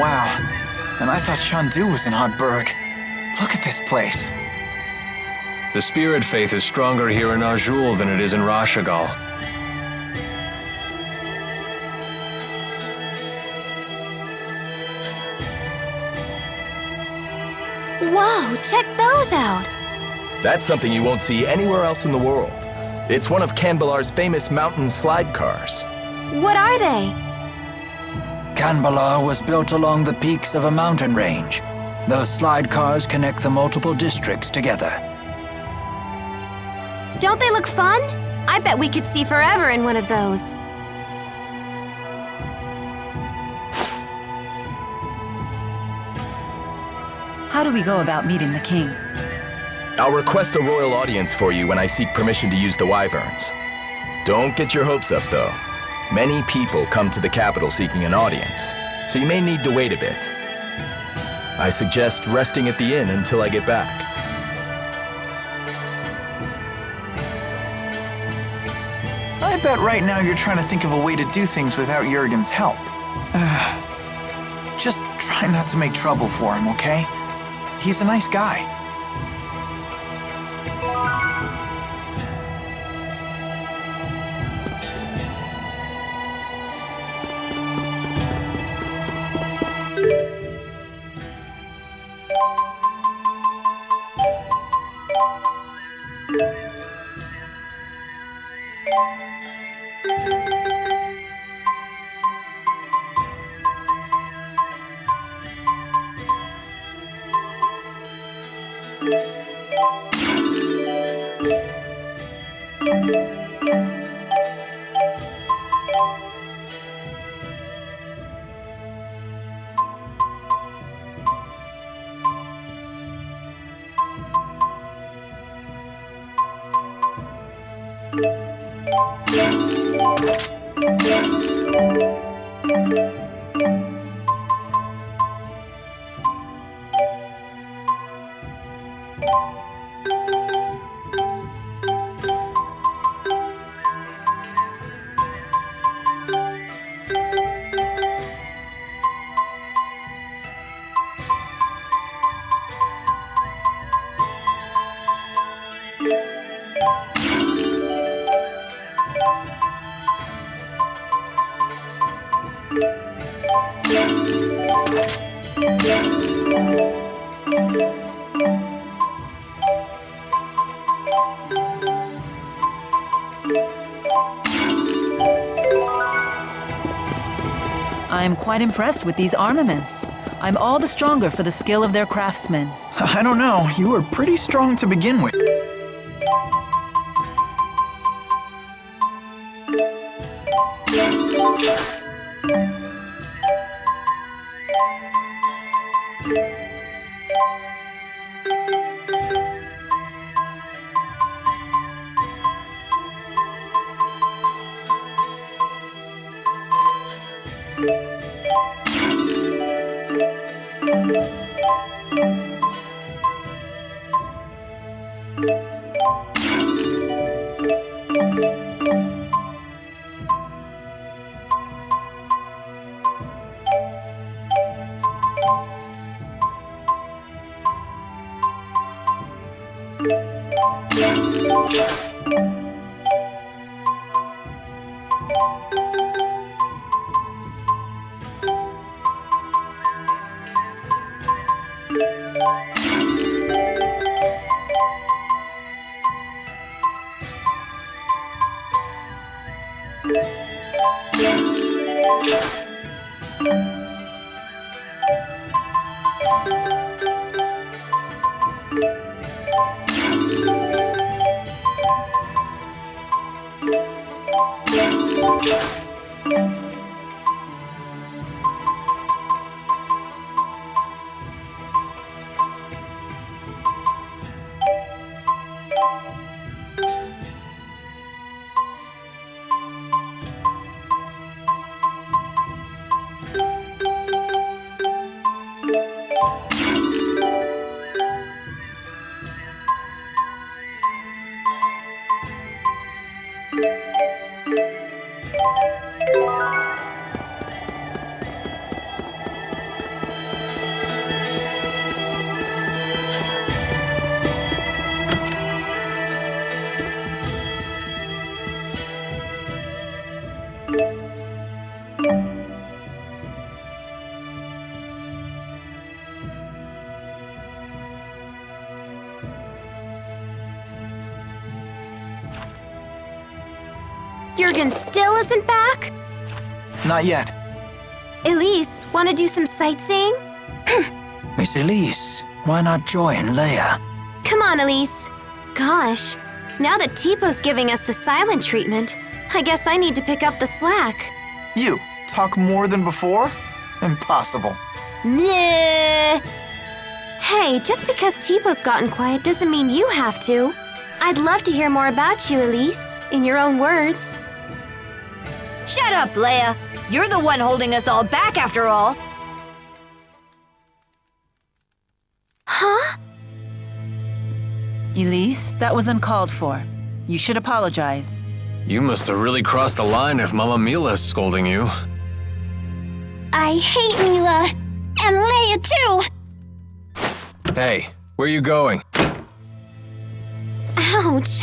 wow. And I thought Shandu was in Hotburg. Look at this place. The spirit faith is stronger here in Arjul than it is in Rashagal. Whoa, check those out! That's something you won't see anywhere else in the world. It's one of Kanbalar's famous mountain slide cars. What are they? Kanbalar was built along the peaks of a mountain range. Those slide cars connect the multiple districts together. Don't they look fun? I bet we could see forever in one of those. How do we go about meeting the king? I'll request a royal audience for you when I seek permission to use the wyverns. Don't get your hopes up, though. Many people come to the capital seeking an audience, so you may need to wait a bit. I suggest resting at the inn until I get back. I bet right now you're trying to think of a way to do things without Jurgen's help. Just try not to make trouble for him, okay? He's a nice guy. I'm quite impressed with these armaments. I'm all the stronger for the skill of their craftsmen. I don't know, you were pretty strong to begin with. Jurgen still isn't back? Not yet. Elise, wanna do some sightseeing? Miss Elise, why not join Leia? Come on, Elise. Gosh, now that Tipo's giving us the silent treatment, I guess I need to pick up the slack. You, talk more than before? Impossible. Meh. Hey, just because Tipo's gotten quiet doesn't mean you have to. I'd love to hear more about you, Elise, in your own words. Shut up, Leia. You're the one holding us all back after all. Huh? Elise, that was uncalled for. You should apologize. You must have really crossed the line if Mama Milla's scolding you. I hate Milla. And Leia, too. Hey, where are you going? Ouch.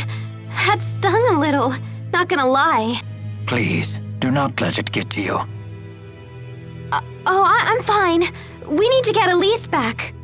That stung a little. Not gonna lie. Please, do not let it get to you. I'm fine. We need to get Elise back.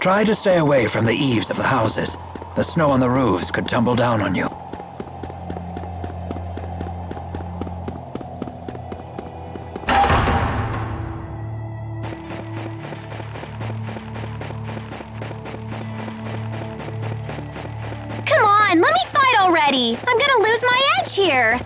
Try to stay away from the eaves of the houses. The snow on the roofs could tumble down on you. Come on, let me fight already. I'm gonna lose my edge here.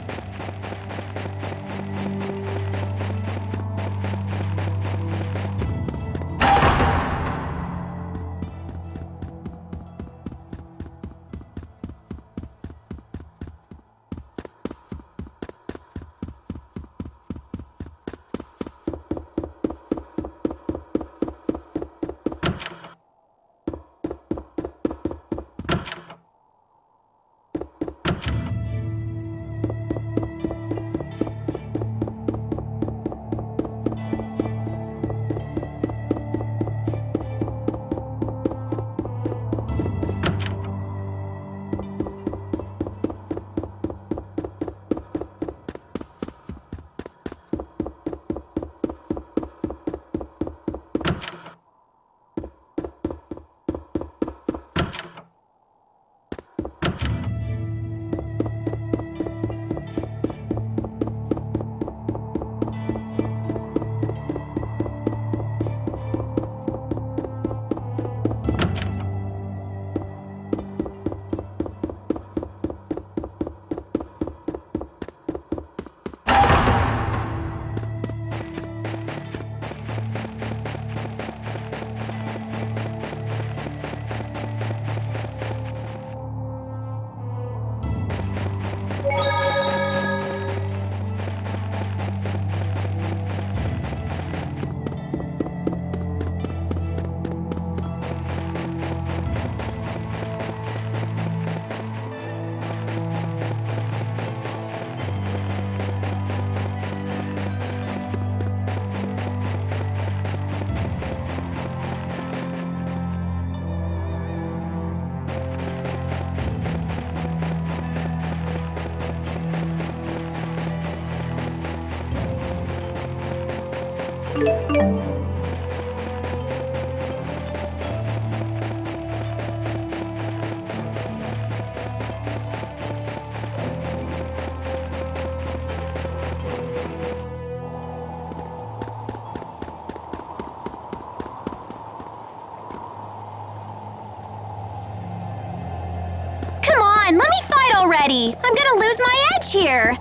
on, let me fight already! I'm gonna lose my edge here!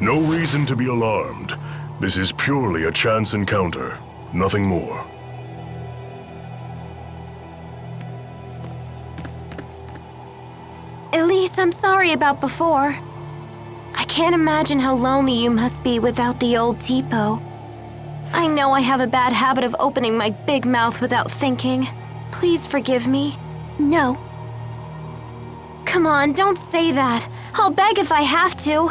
No reason to be alarmed. This is purely a chance encounter, nothing more. Elise, I'm sorry about before. I can't imagine how lonely you must be without the old Tipo. I know I have a bad habit of opening my big mouth without thinking. Please forgive me. No. Come on, don't say that. I'll beg if I have to.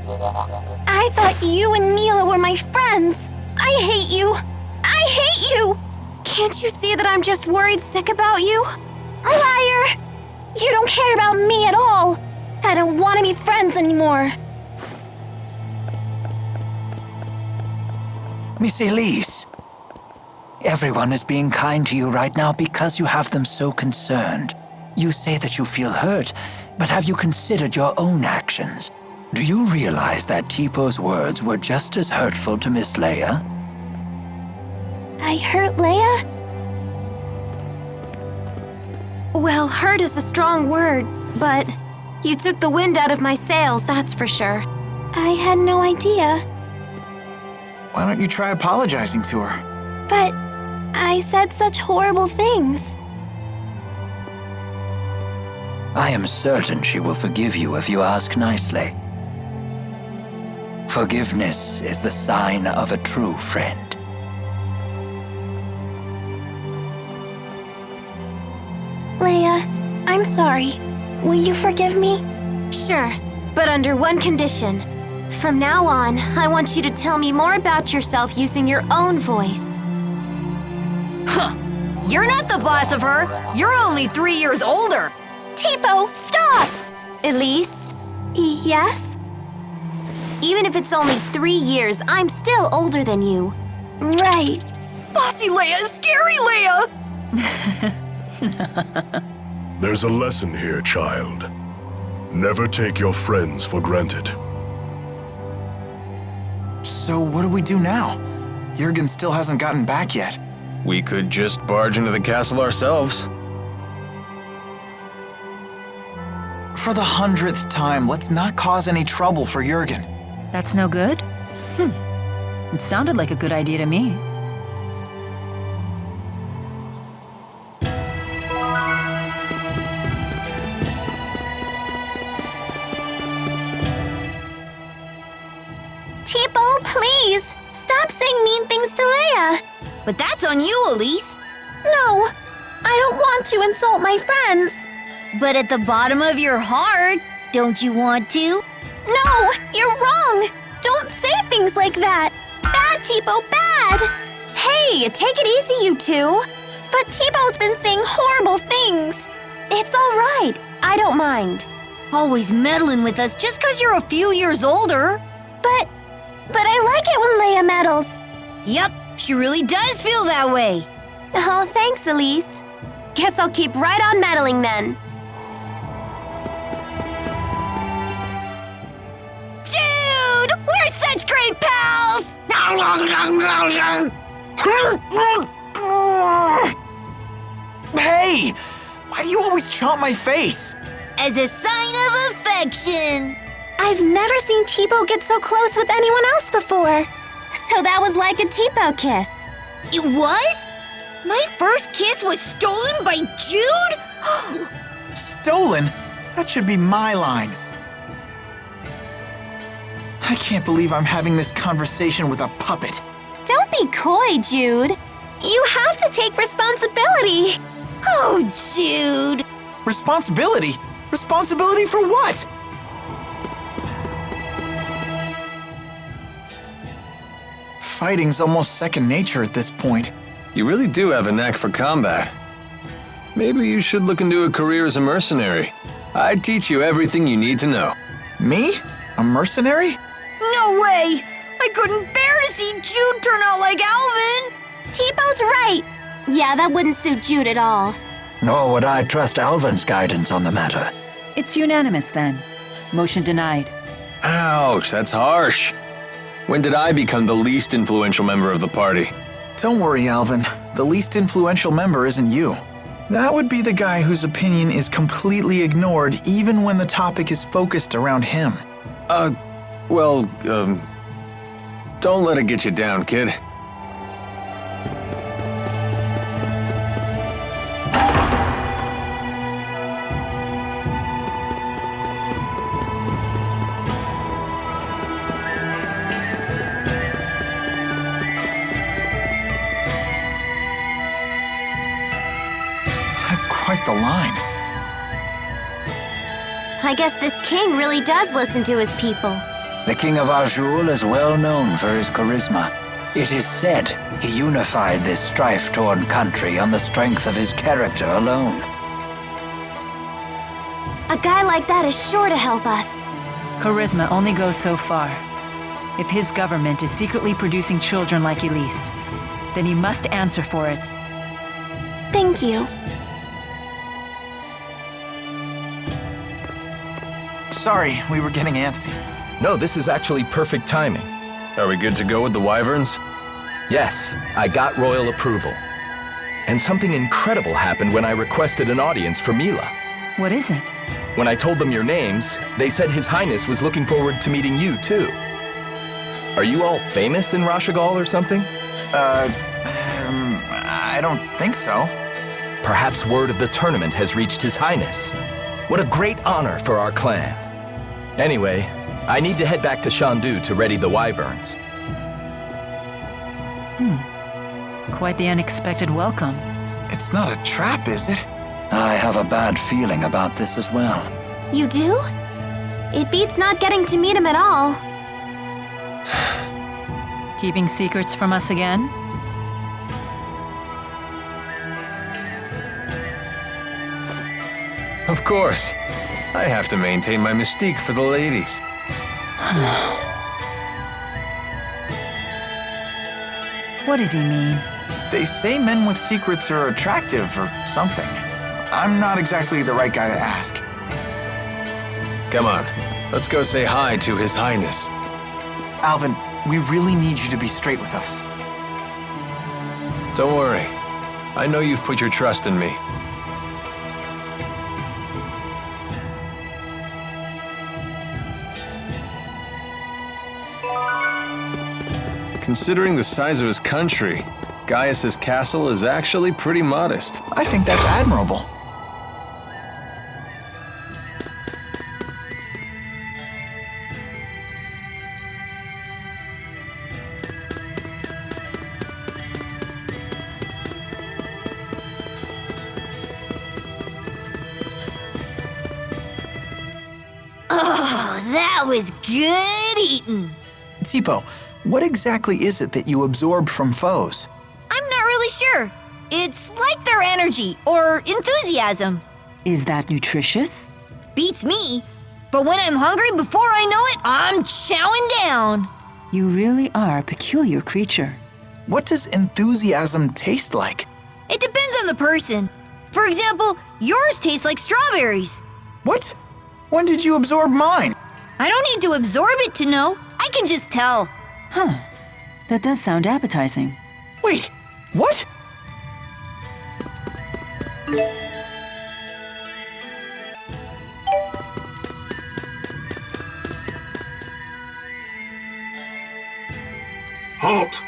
I thought you and Milla were my friends. I hate you. I hate you! Can't you see that I'm just worried sick about you? Liar! You don't care about me at all. I don't want to be friends anymore. Miss Elise, everyone is being kind to you right now because you have them so concerned. You say that you feel hurt, but have you considered your own actions? Do you realize that Tipo's words were just as hurtful to Miss Leia? I hurt Leia? Well, hurt is a strong word, but you took the wind out of my sails, that's for sure. I had no idea. Why don't you try apologizing to her? But I said such horrible things. I am certain she will forgive you if you ask nicely. Forgiveness is the sign of a true friend. Leia, I'm sorry. Will you forgive me? Sure, but under one condition. From now on, I want you to tell me more about yourself using your own voice. Huh. You're not the boss of her. You're only 3 years older. Tipo, stop! Elise? Yes? Even if it's only 3 years, I'm still older than you. Right. Bossy Leia, scary Leia! There's a lesson here, child. Never take your friends for granted. So what do we do now? Jurgen still hasn't gotten back yet. We could just barge into the castle ourselves. For the 100th time, let's not cause any trouble for Jurgen. That's no good? It sounded like a good idea to me. Tipo, please! Stop saying mean things to Leia! But that's on you, Elise. No! I don't want to insult my friends! But at the bottom of your heart, don't you want to? No! You're wrong! Don't say things like that! Bad, Tipo, bad! Hey, take it easy, you two. But Tipo's been saying horrible things! It's all right. I don't mind. Always meddling with us just because you're a few years older. But I like it when Leia meddles. Yep, she really does feel that way. Oh, thanks, Elise. Guess I'll keep right on meddling then. Jude! We're such great pals! Hey! Why do you always chomp my face? As a sign of affection. I've never seen Tipo get so close with anyone else before. So that was like a Tipo kiss. It was? My first kiss was stolen by Jude? Stolen? That should be my line. I can't believe I'm having this conversation with a puppet. Don't be coy, Jude. You have to take responsibility. Oh, Jude. Responsibility? Responsibility for what? Fighting's almost second nature at this point. You really do have a knack for combat. Maybe you should look into a career as a mercenary. I'd teach you everything you need to know. Me? A mercenary? No way! I couldn't bear to see Jude turn out like Alvin! Tipo's right. Yeah, that wouldn't suit Jude at all. Nor would I trust Alvin's guidance on the matter. It's unanimous then. Motion denied. Ouch, that's harsh. When did I become the least influential member of the party? Don't worry, Alvin. The least influential member isn't you. That would be the guy whose opinion is completely ignored even when the topic is focused around him. Well, don't let it get you down, kid. That's quite the line. I guess this king really does listen to his people. The King of Azul is well known for his charisma. It is said he unified this strife-torn country on the strength of his character alone. A guy like that is sure to help us. Charisma only goes so far. If his government is secretly producing children like Elise, then he must answer for it. Thank you. Sorry, we were getting antsy. No, this is actually perfect timing. Are we good to go with the wyverns? Yes, I got royal approval. And something incredible happened when I requested an audience for Milla. What is it? When I told them your names, they said His Highness was looking forward to meeting you, too. Are you all famous in Rashigal or something? I don't think so. Perhaps word of the tournament has reached His Highness. What a great honor for our clan. Anyway, I need to head back to Shandu to ready the wyverns. Quite the unexpected welcome. It's not a trap, is it? I have a bad feeling about this as well. You do? It beats not getting to meet him at all. Keeping secrets from us again? Of course. I have to maintain my mystique for the ladies. What does he mean? They say men with secrets are attractive or something. I'm not exactly the right guy to ask. Come on, let's go say hi to His Highness. Alvin, we really need you to be straight with us. Don't worry. I know you've put your trust in me. Considering the size of his country, Gaius's castle is actually pretty modest. I think that's admirable. Oh, that was good eating. Tipo, what exactly is it that you absorbed from foes? I'm not really sure. It's like their energy or enthusiasm. Is that nutritious? Beats me. But when I'm hungry, before I know it, I'm chowing down. You really are a peculiar creature. What does enthusiasm taste like? It depends on the person. For example, yours tastes like strawberries. What? When did you absorb mine? I don't need to absorb it to know. I can just tell. Huh. That does sound appetizing. Wait, what? Halt!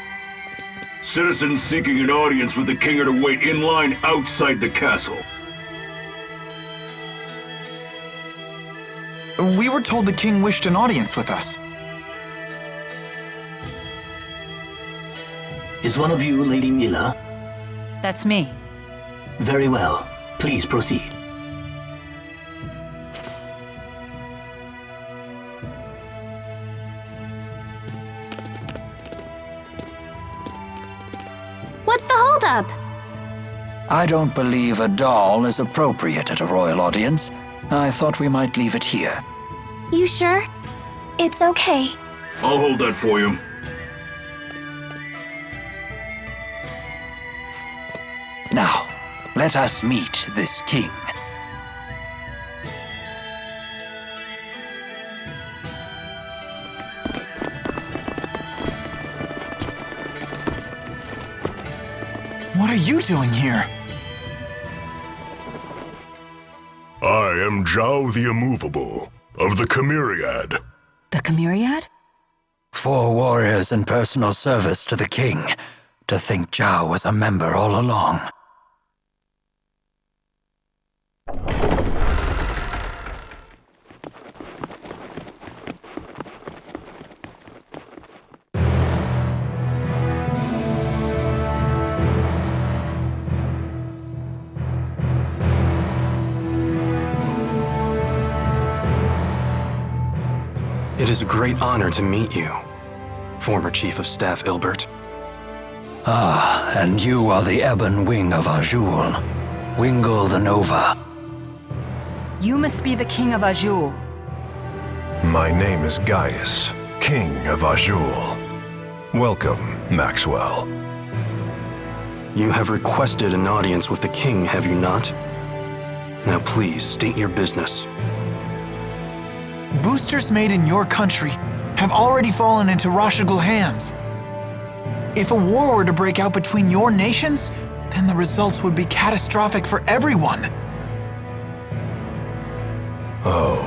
Citizens seeking an audience with the king are to wait in line outside the castle. We were told the king wished an audience with us. Is one of you Lady Milla? That's me. Very well. Please proceed. What's the holdup? I don't believe a doll is appropriate at a royal audience. I thought we might leave it here. You sure? It's okay. I'll hold that for you. Now, let us meet this king. What are you doing here? I am Zhao the Immovable, of the Chimeriad. The Chimeriad? 4 warriors in personal service to the king. To think Zhao was a member all along. It is a great honor to meet you, former Chief of Staff Ilbert. Ah, and you are the ebon wing of Azul, Wingle the Nova. You must be the King of Azul. My name is Gaius, King of Azul. Welcome, Maxwell. You have requested an audience with the king, have you not? Now please, state your business. Boosters made in your country have already fallen into Rashigal hands. If a war were to break out between your nations, then the results would be catastrophic for everyone. Oh.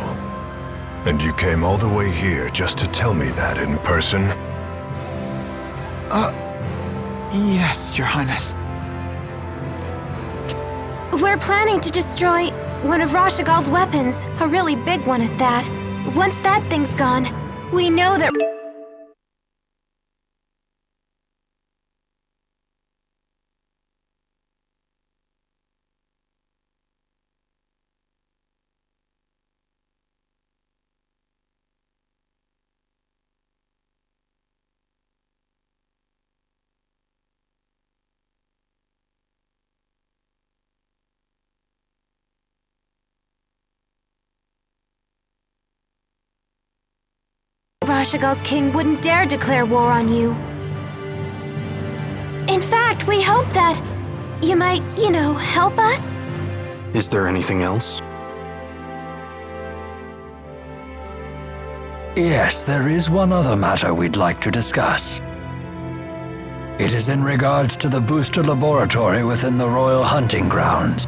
And you came all the way here just to tell me that in person? Yes, Your Highness. We're planning to destroy one of Rashigal's weapons, a really big one at that. Once that thing's gone, we know that... Rashigal's king wouldn't dare declare war on you. In fact, we hope that you might, help us? Is there anything else? Yes, there is one other matter we'd like to discuss. It is in regards to the booster laboratory within the Royal Hunting Grounds.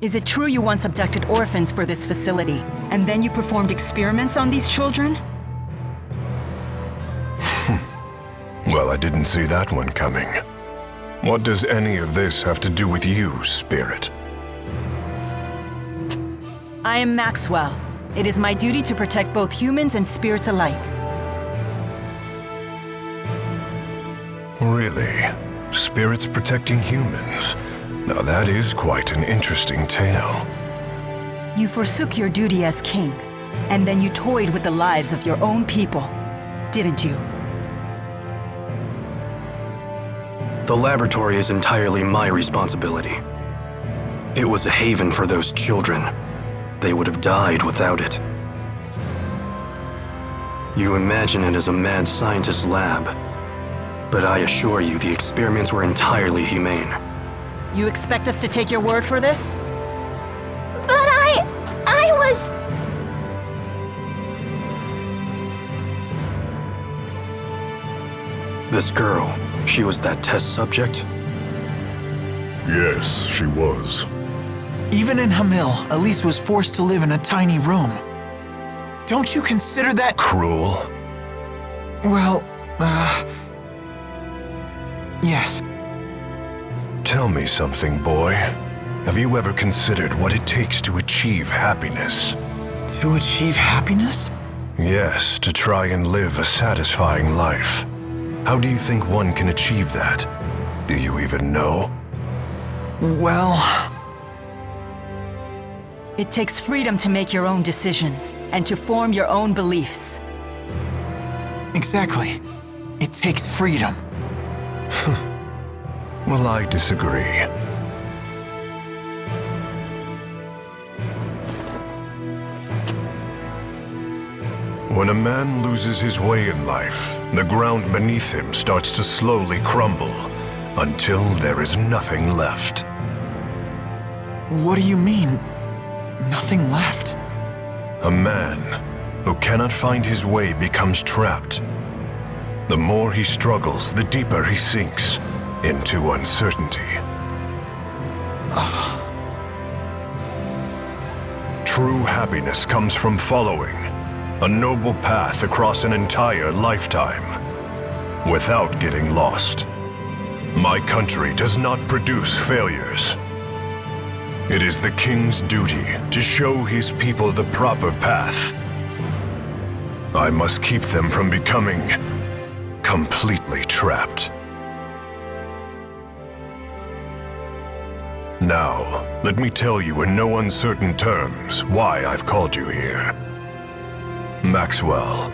Is it true you once abducted orphans for this facility, and then you performed experiments on these children? Well, I didn't see that one coming. What does any of this have to do with you, Spirit? I am Maxwell. It is my duty to protect both humans and spirits alike. Really? Spirits protecting humans? Now that is quite an interesting tale. You forsook your duty as king, and then you toyed with the lives of your own people, didn't you? The laboratory is entirely my responsibility. It was a haven for those children. They would have died without it. You imagine it as a mad scientist's lab, but I assure you the experiments were entirely humane. You expect us to take your word for this? But I was... This girl, she was that test subject? Yes, she was. Even in Hamil, Elise was forced to live in a tiny room. Don't you consider that cruel? Well, yes. Tell me something, boy. Have you ever considered what it takes to achieve happiness? To achieve happiness? Yes, to try and live a satisfying life. How do you think one can achieve that? Do you even know? Well... It takes freedom to make your own decisions, and to form your own beliefs. Exactly. It takes freedom. Well, I disagree. When a man loses his way in life, the ground beneath him starts to slowly crumble, until there is nothing left. What do you mean, nothing left? A man who cannot find his way becomes trapped. The more he struggles, the deeper he sinks into uncertainty. True happiness comes from following a noble path across an entire lifetime, without getting lost. My country does not produce failures. It is the king's duty to show his people the proper path. I must keep them from becoming completely trapped. Now, let me tell you in no uncertain terms why I've called you here. Maxwell,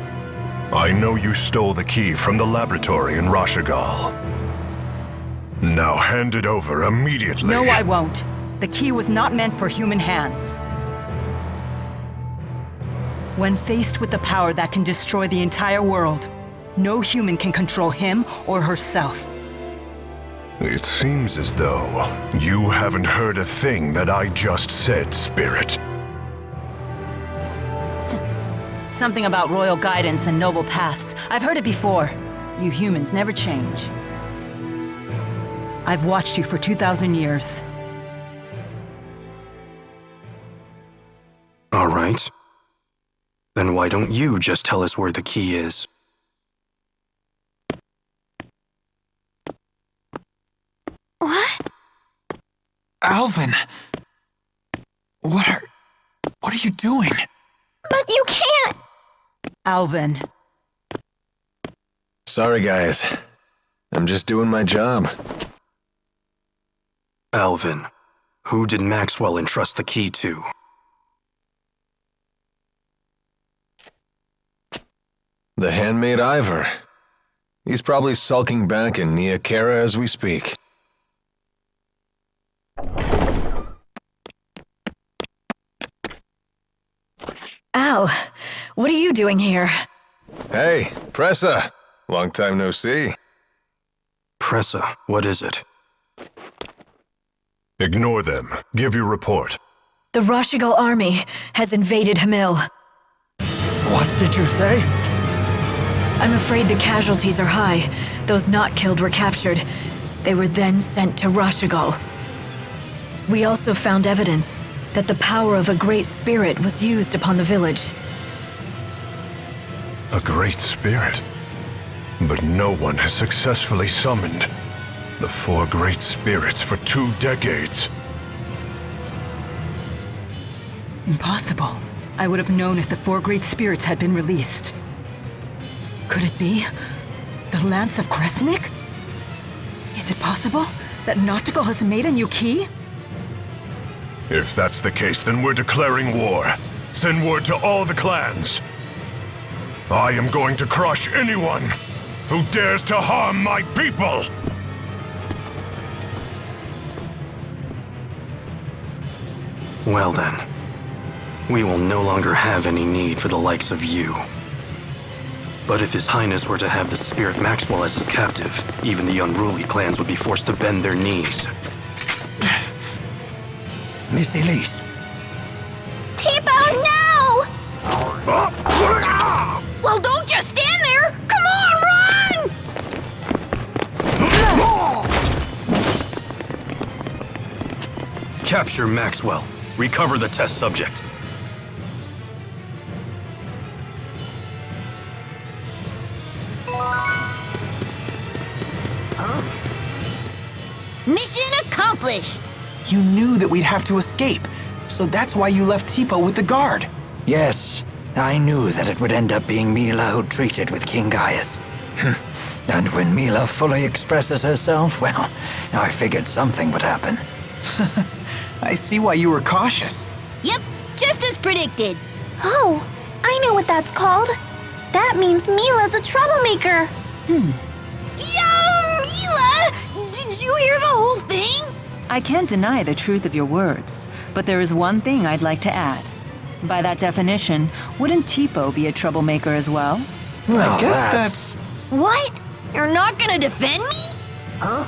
I know you stole the key from the laboratory in Rashigal. Now hand it over immediately. No, I won't. The key was not meant for human hands. When faced with the power that can destroy the entire world, no human can control him or herself. It seems as though you haven't heard a thing that I just said, Spirit. Something about royal guidance and noble paths. I've heard it before. You humans never change. I've watched you for 2,000 years. All right. Then why don't you just tell us where the key is? What? Alvin! What are you doing? But you can't! Alvin. Sorry, guys. I'm just doing my job. Alvin, who did Maxwell entrust the key to? The handmaid Ivor. He's probably sulking back in Nia Kara as we speak. Al, what are you doing here? Hey, Pressa. Long time no see. Pressa, what is it? Ignore them. Give your report. The Rashigal army has invaded Hamil. What did you say? I'm afraid the casualties are high. Those not killed were captured. They were then sent to Rashigal. We also found evidence that the power of a great spirit was used upon the village. A great spirit? But no one has successfully summoned the 4 great spirits for 2 decades. Impossible. I would have known if the 4 great spirits had been released. Could it be the Lance of Kresnik? Is it possible that Nautical has made a new key? If that's the case, then we're declaring war. Send word to all the clans. I am going to crush anyone who dares to harm my people! Well then, we will no longer have any need for the likes of you. But if His Highness were to have the Spirit Maxwell as his captive, even the unruly clans would be forced to bend their knees. Miss Elise. Tipo, no! Well, don't just stand there! Come on, run! Capture Maxwell. Recover the test subject. Mission accomplished! You knew that we'd have to escape, so that's why you left Tipo with the guard. Yes, I knew that it would end up being Milla who treated with King Gaius. And when Milla fully expresses herself, well, I figured something would happen. I see why you were cautious. Yep, just as predicted. Oh, I know what that's called. That means Milla's a troublemaker. Yo, Milla! Did you hear the whole thing? I can't deny the truth of your words, but there is one thing I'd like to add. By that definition, wouldn't Tipo be a troublemaker as well? Well, I guess that's... What? You're not gonna defend me? Huh?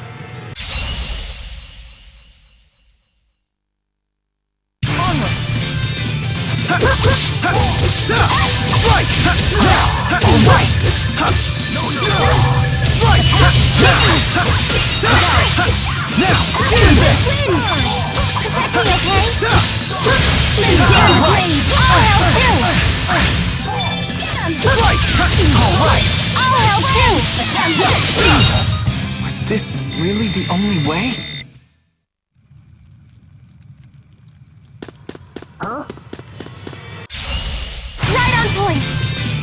Legendary blade! this really the only way? Right on point!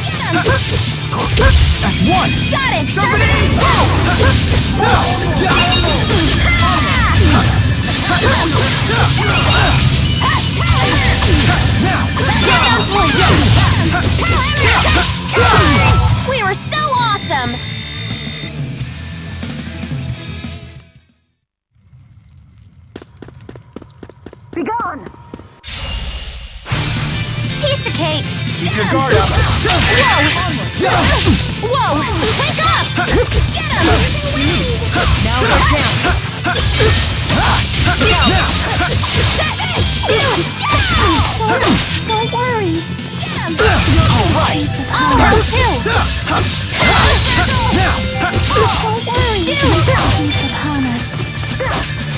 Get him! That's one! Got it! Right on point! We were so awesome! Be gone! Piece of cake! Keep your guard up! Whoa! Wake up! Get him! Now get down! Don't worry! Get him! Alright! I'll run too! Don't worry! He's upon us!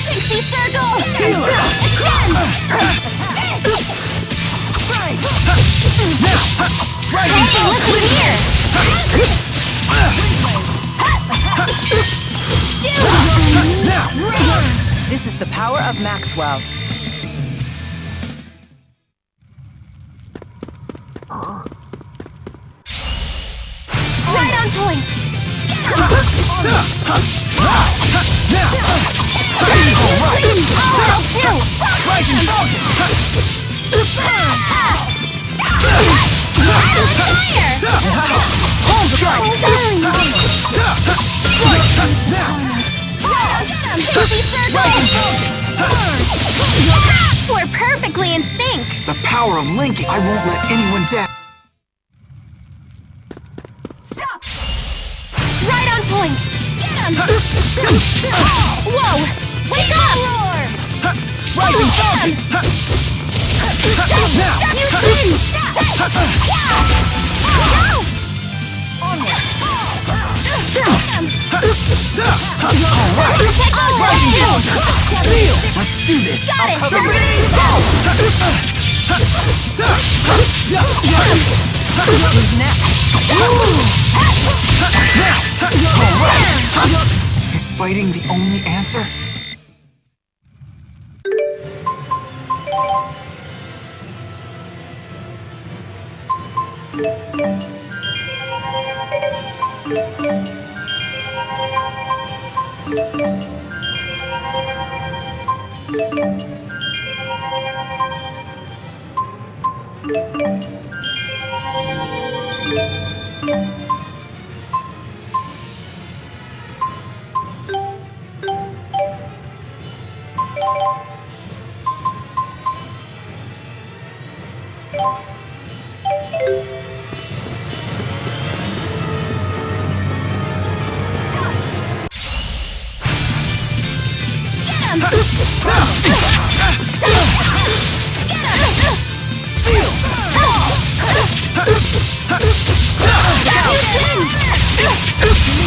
Pixie circle! Hey, looky here! This is the power of Maxwell. Right on point! I'll too! We're perfectly in sync! The power of linking! I won't let anyone down! Stop! Right on point! Get him! Whoa! Wake up! Rising Get him! You win! Let's do this! Got it! Is fighting the only answer?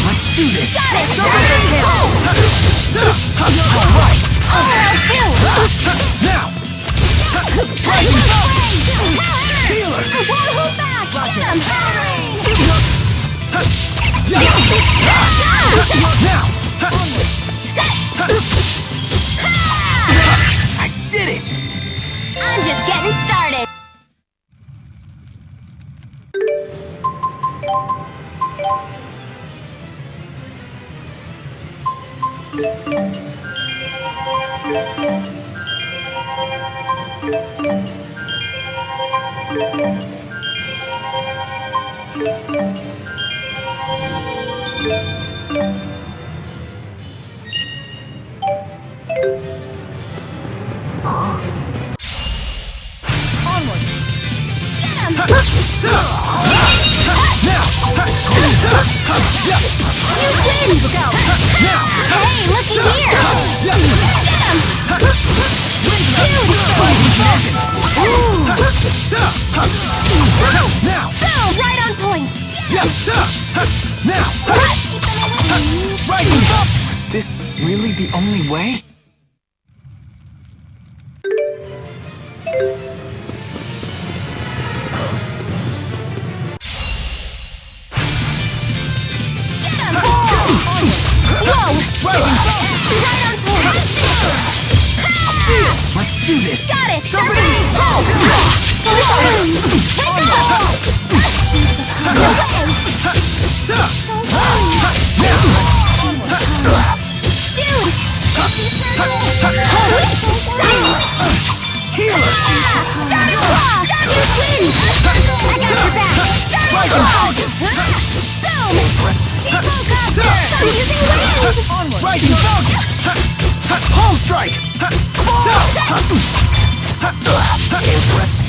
Let's do this! Got it! Now! Won't hold back! Get him! I did it! I'm just getting started! Hey, looky here! Right on point! Was this really the only way? Whoa!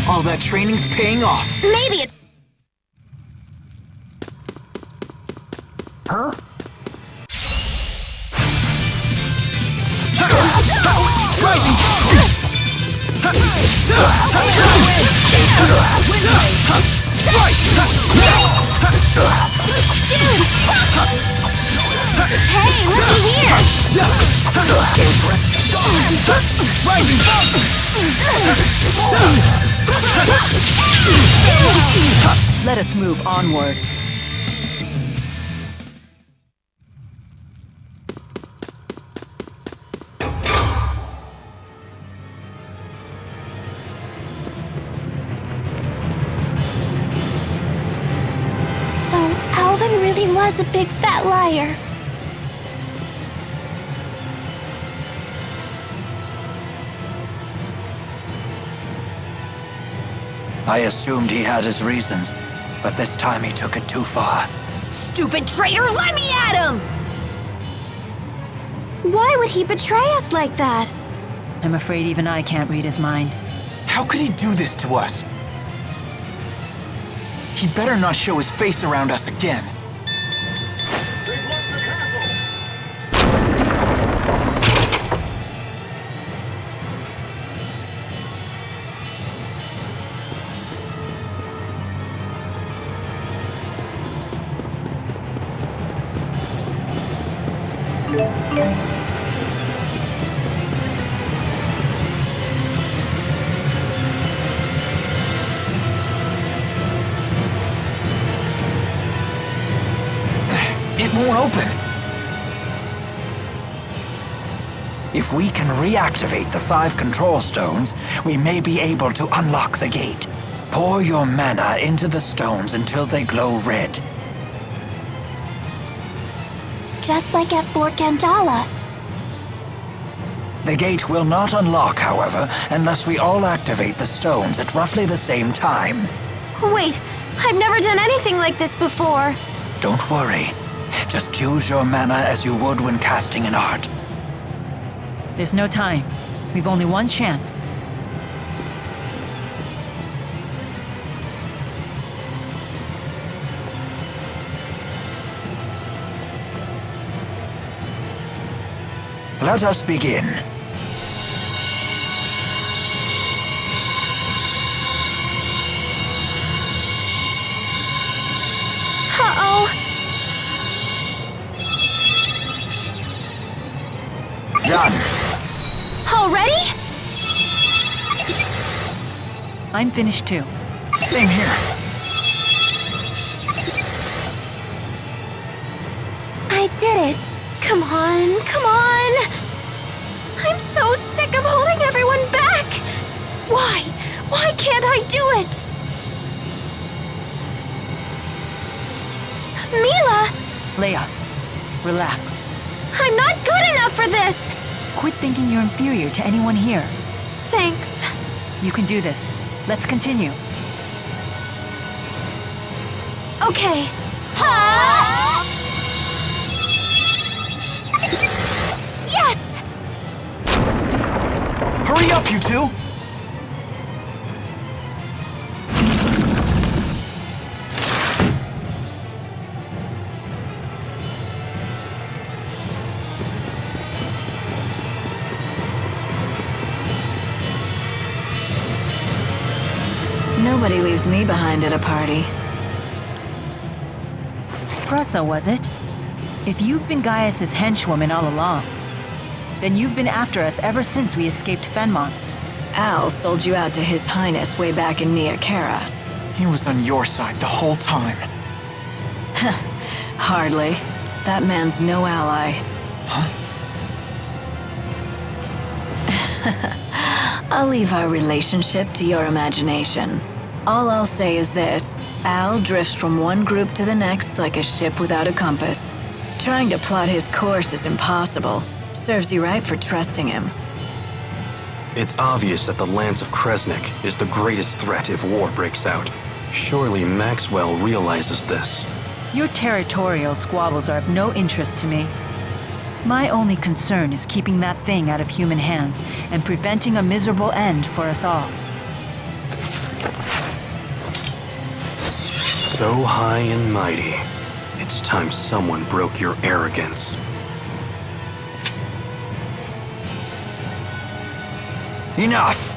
All that training's paying off. Maybe it's... Huh? Hey, looky here! Let us move onward. So, Alvin really was a big fat liar. I assumed he had his reasons, but this time he took it too far. Stupid traitor, let me at him! Why would he betray us like that? I'm afraid even I can't read his mind. How could he do this to us? He better not show his face around us again. It won't open. If we can reactivate the 5 control stones, we may be able to unlock the gate. Pour your mana into the stones until they glow red. Just like at Fort Gandala. The gate will not unlock, however, unless we all activate the stones at roughly the same time. Wait, I've never done anything like this before. Don't worry. Just use your mana as you would when casting an art. There's no time. We've only one chance. Let us begin. Uh-oh. Done. Already? I'm finished too. Same here. I did it. Come on, come on! I'm so sick of holding everyone back! Why? Why can't I do it? Milla! Leia, relax. I'm not good enough for this! Quit thinking you're inferior to anyone here. Thanks. You can do this. Let's continue. Okay. Ha! Yes! Hurry up, you two! Nobody leaves me behind at a party. Pressa, was it? If you've been Gaius's henchwoman all along, then you've been after us ever since we escaped Fenmont. Al sold you out to His Highness way back in Nia Khera. He was on your side the whole time. Hardly. That man's no ally. Huh? I'll leave our relationship to your imagination. All I'll say is this. Al drifts from one group to the next like a ship without a compass. Trying to plot his course is impossible. Serves you right for trusting him. It's obvious that the Lance of Kresnik is the greatest threat if war breaks out. Surely Maxwell realizes this. Your territorial squabbles are of no interest to me. My only concern is keeping that thing out of human hands and preventing a miserable end for us all. So high and mighty. It's time someone broke your arrogance. Enough!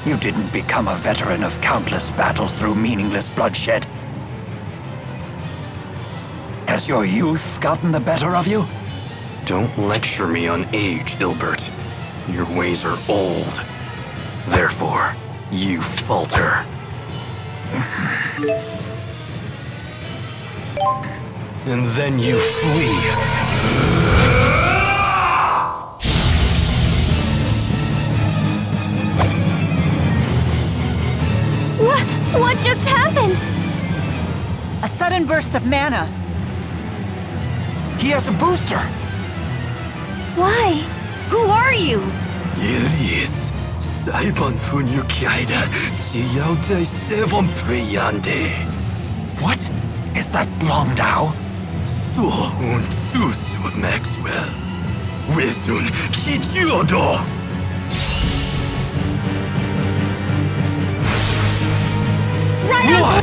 You didn't become a veteran of countless battles through meaningless bloodshed. Has your youth gotten the better of you? Don't lecture me on age, Ilbert. Your ways are old. Therefore, you falter. And then you flee. What just happened? A sudden burst of mana. He has a booster! Why? Who are you? Yes, Saibon Punyukaida, Chiyautai Sevon Preyande. What? Is that Longdao? So un Susu Maxwell. Wizun Kijuodo. Right on!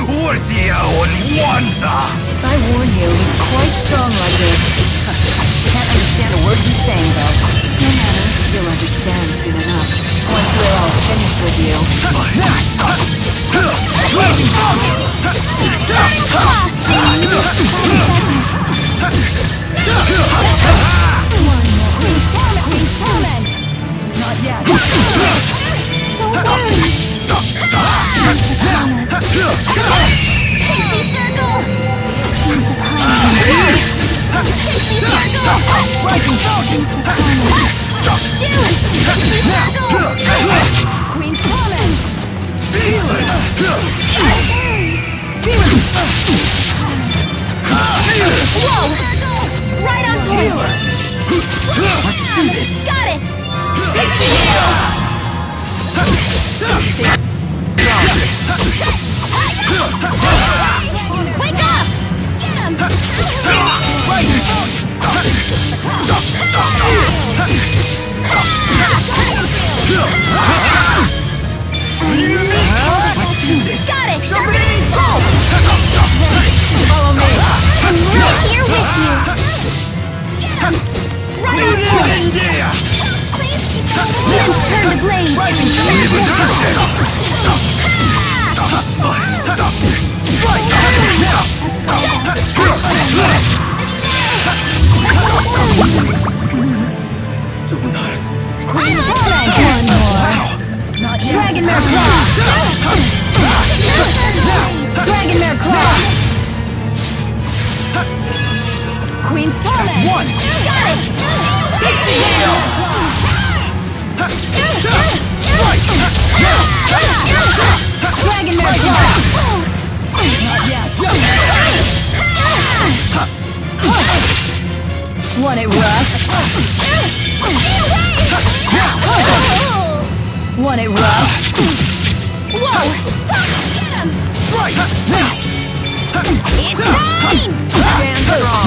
Ordia on Wanza! I warn you, he's quite strong like this. Can't understand a word he's saying, though. No matter, you'll understand soon enough. Once we're all finished with you. Not yet. Queen's coming! Whoa! Right on point! Let's do this. Got it! Wake up! Get him! Got it! Pull! Follow me! I'm right here with you! Get him! Right on point! Turn the blade! One more! Not yet. Dragon Mare Claw! Dragon Mare Claw! Queen's Torment! One! Got it! Pixie Hail! Dragon Mare Claw! Not yet. Want it rough? Want it rough? Whoa! Get him! Right! Now! It's time! Stand strong.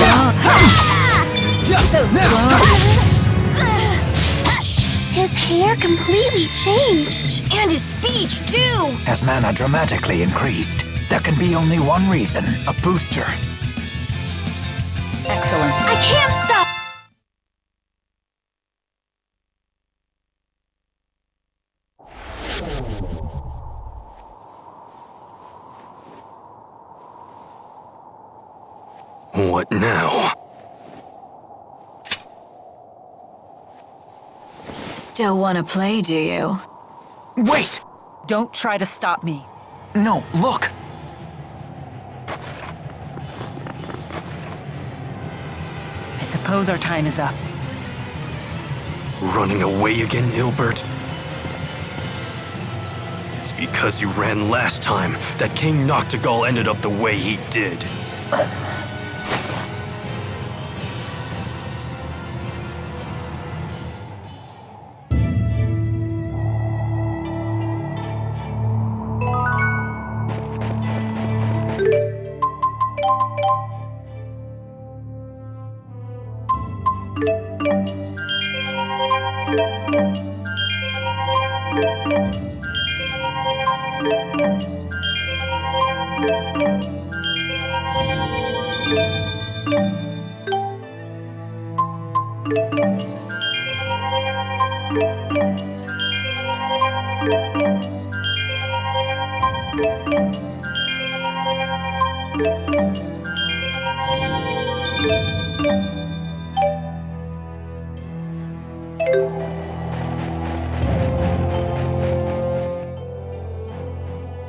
So strong. His hair completely changed. And his speech, too! As mana dramatically increased, there can be only one reason. A booster. Excellent. I can't stop. What now? Still want to play, do you? Wait! Don't try to stop me. No, look! I suppose our time is up. Running away again, Hilbert? It's because you ran last time that King Noctigal ended up the way he did.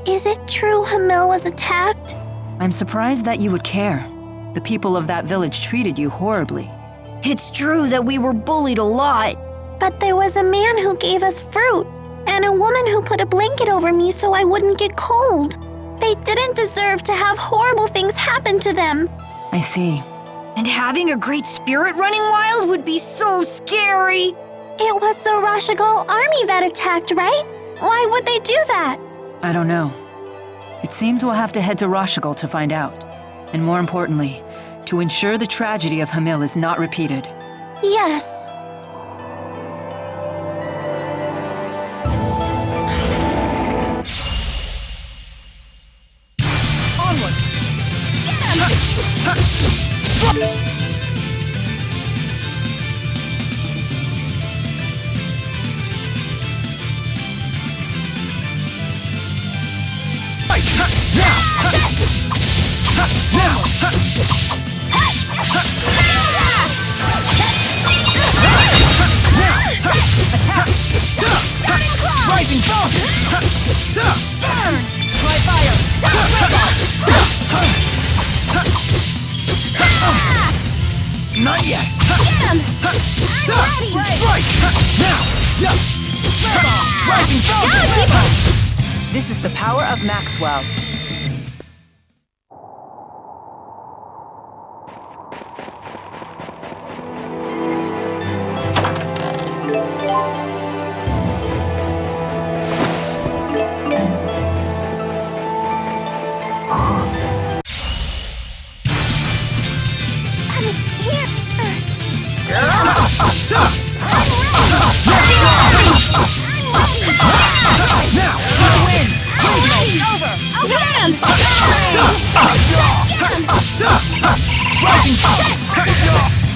Is it true Hamil was attacked? I'm surprised that you would care. The people of that village treated you horribly. It's true that we were bullied a lot. But there was a man who gave us fruit, and a woman who put a blanket over me so I wouldn't get cold. They didn't deserve to have horrible things happen to them. I see. And having a great spirit running wild would be so scary. It was the Rashigal army that attacked, right? Why would they do that? I don't know. It seems we'll have to head to Rashigal to find out. And more importantly, to ensure the tragedy of Hamil is not repeated. Yes. Onward! Get him! Rising Falcon! Burn! My fire! Not yet! Get him! I'm ready! Right! Now! Rising Falcon! This is the power of Maxwell.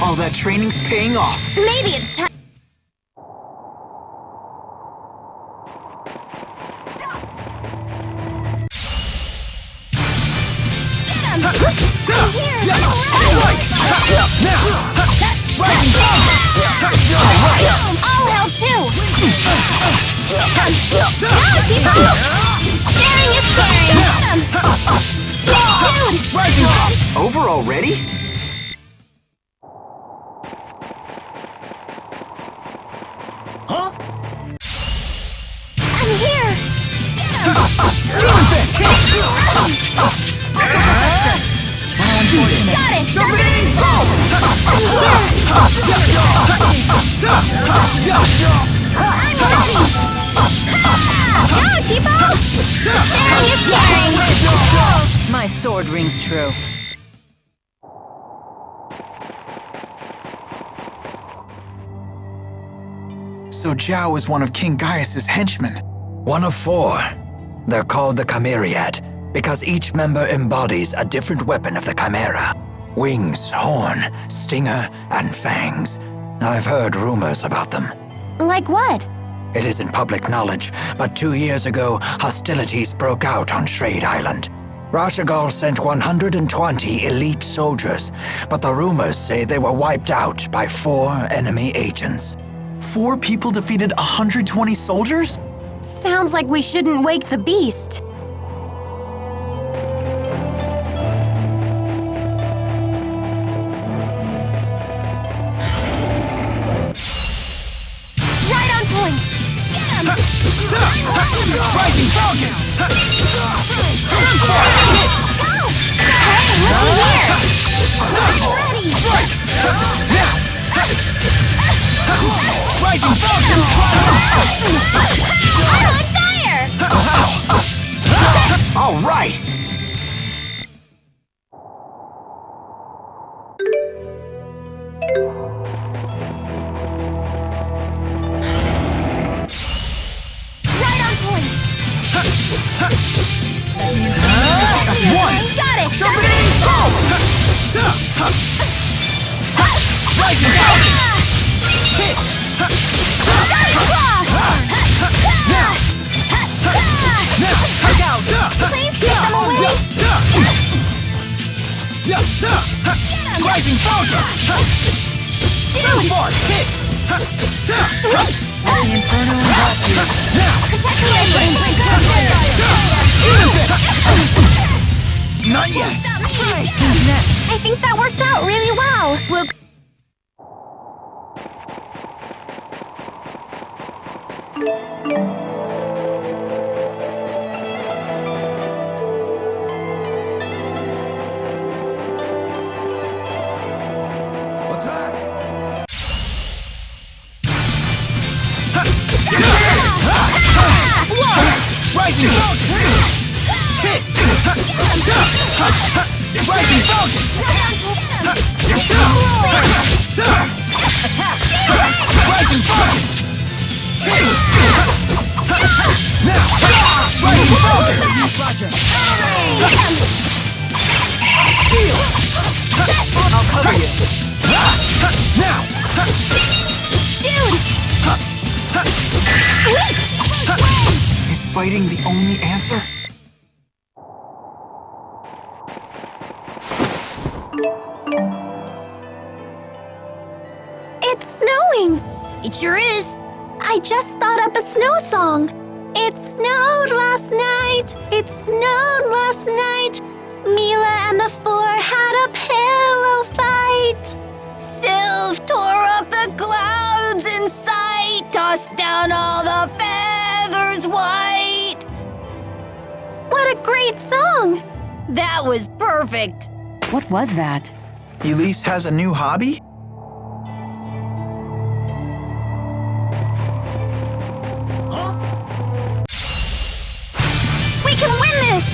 All that training's paying off. Maybe it's time. I'll help too! Go, Chico! Sharing is caring! Dude! Over already? I'm here! Got it! Sharpening pulse! I'm ready! Go, Chipo! Sharing is caring! My sword rings true. So Zhao is one of King Gaius's henchmen. One of 4. They're called the Chimeriad because each member embodies a different weapon of the Chimera. Wings, horn, stinger, and fangs. I've heard rumors about them. Like what? It isn't public knowledge, but 2 years ago, hostilities broke out on Shrade Island. Rashigal sent 120 elite soldiers, but the rumors say they were wiped out by 4 enemy agents. 4 people defeated 120 soldiers? Sounds like we shouldn't wake the beast. Rising Falcon! Snowboard! Hit! The Inferno engulfs you. Now! Not yet! I think that worked out really well. We'll... Rising Falcon! Hit! Rising Falcon! Rising Falcon! Hit! Now! Rising Falcon! Shield! I'll cover you! Now! Is fighting the only answer? It's snowing. It sure is. I just thought up a snow song. It snowed last night. It snowed last night. Milla and the four had a pillow fight. Sylph tore up the clouds in sight, tossed down all the feathers white. What a great song! That was perfect. What was that? Elise has a new hobby? We can win this!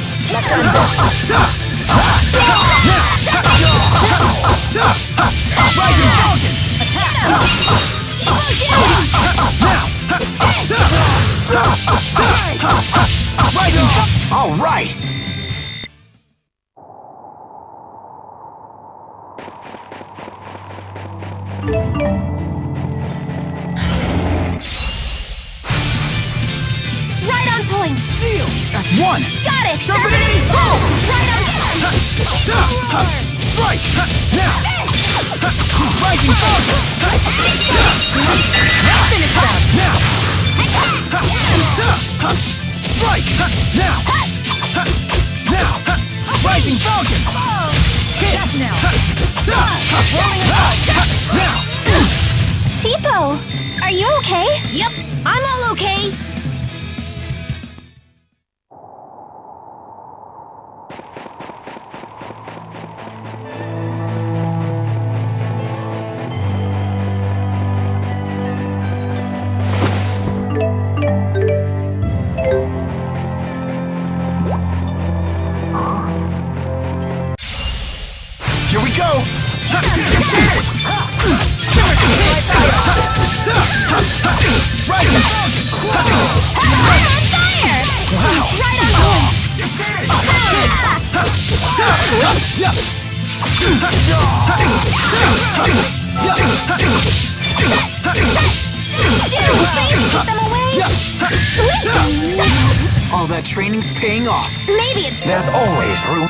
All right! Right on point! Steal! That's one! Got it! Somebody go! Right on point! Strike! Now! Rising Falcon! Finish them! Now! Strike! Now! Now! Rising Falcon! Hit! Now! Now! Tipo, are you okay? Yep, I'm all okay. Here we go! Rising Falcon! All that training's paying off. Maybe it's... There's always room.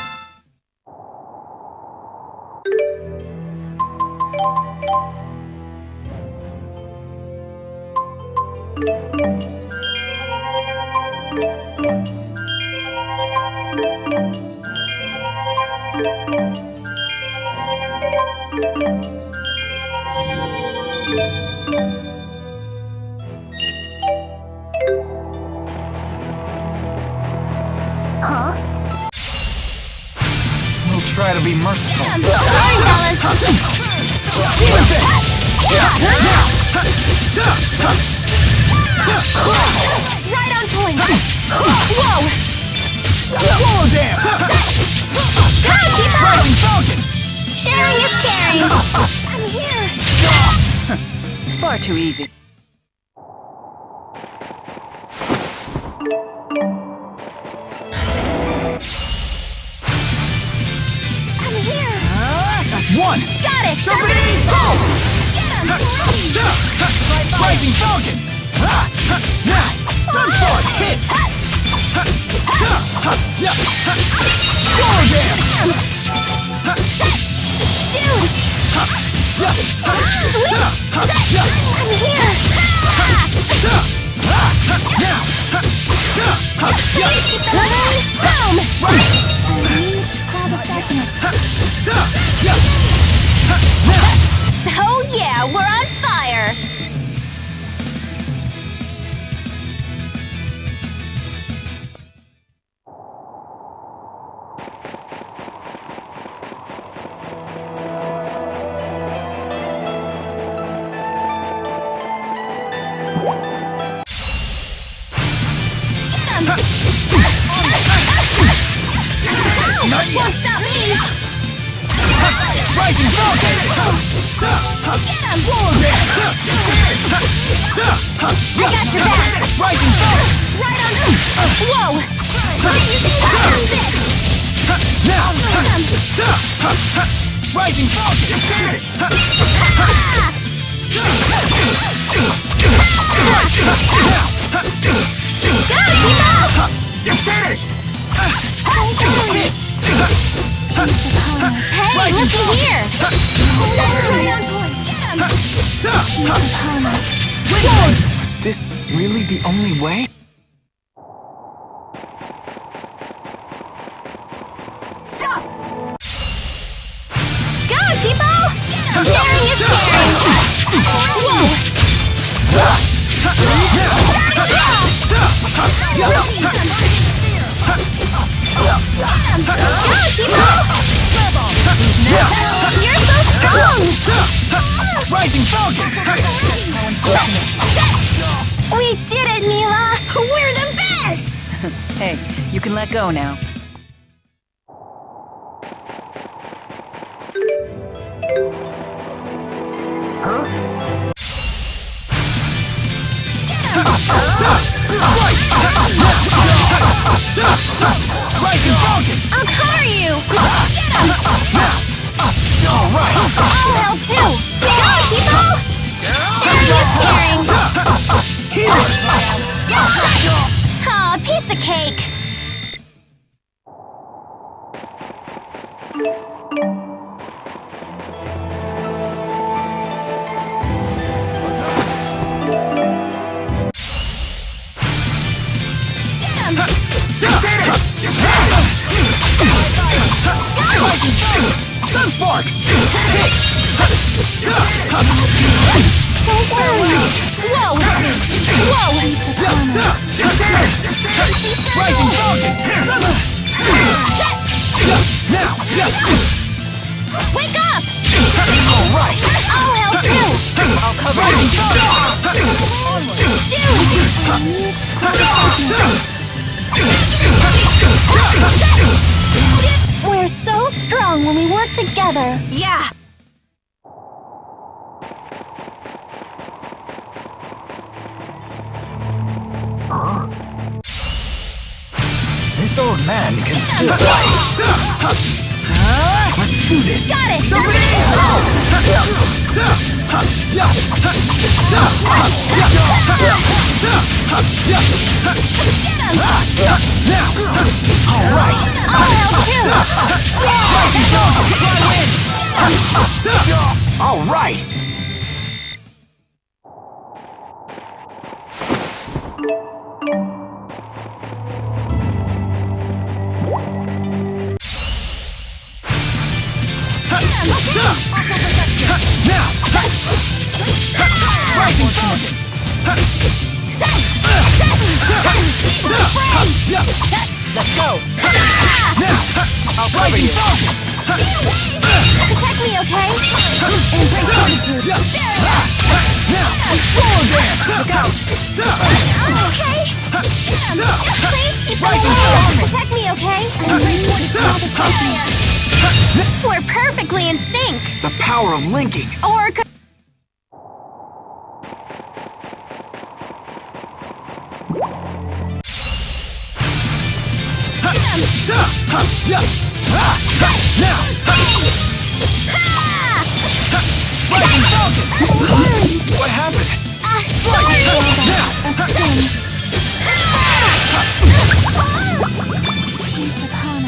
We'll try to be merciful. Sorry, fellas. Right on point. Whoa! Swallow dam! Rising Falcon! Sharing is caring. I'm here. Far too easy. I'm here. That's one! Got it. Somebody go! Rising Falcon! Now! Sunsword! Hit! Swallow dam! Dude! Oh yeah, we're on fire! Won't stop me! Rising Falcon! Get him! I got your back! Rising Falcon! Right on! Whoa! Now! Rising Falcon! You're finished! Hey, looky here! Was this really the only way? Stop! Go, Tipo! Sharing is caring! Whoa! Go, Tipo! You're so strong! Rising Falcon! We did it, Milla! We're the best! Hey, you can let go now. Rising Falcon! I'll cover you! Get him! All right! I'll help too! Go, Tipo! Sharing is caring! Aw, piece of cake! Sunspark! Don't worry! Whoa! Whoa! Rising Falcon! Now! Wake up! All right! I'll help too! I'll cover We're so strong when we work together. Yeah! This old man can still fight. Let's do this. Got it! All right! I'll help too! All right! Rising Falcon! Let's go! I'll cover you! Protect me, okay? Embrace fortitude. Look out! I'm okay. Please keep them alone. Protect me, okay? Embrace fortitude. We're perfectly in sync. The power of linking! Or What happened? sorry!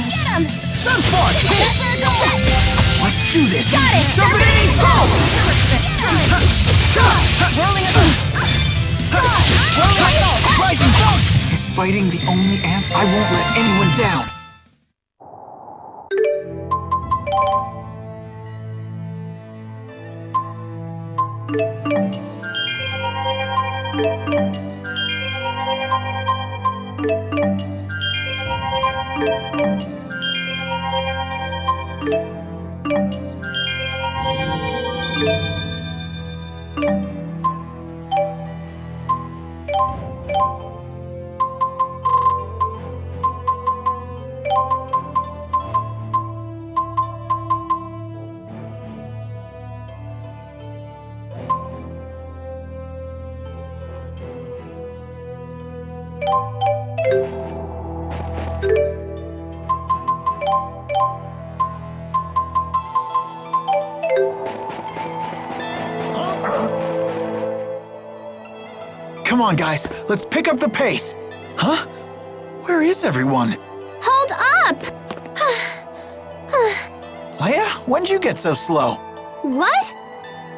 Get him! Sunspark! Let's do this! Got it! Somebody! Go! fighting the only ants, I won't let anyone down. Come on, guys, let's pick up the pace. Huh? Where is everyone? Hold up! Leia, when'd you get so slow? What?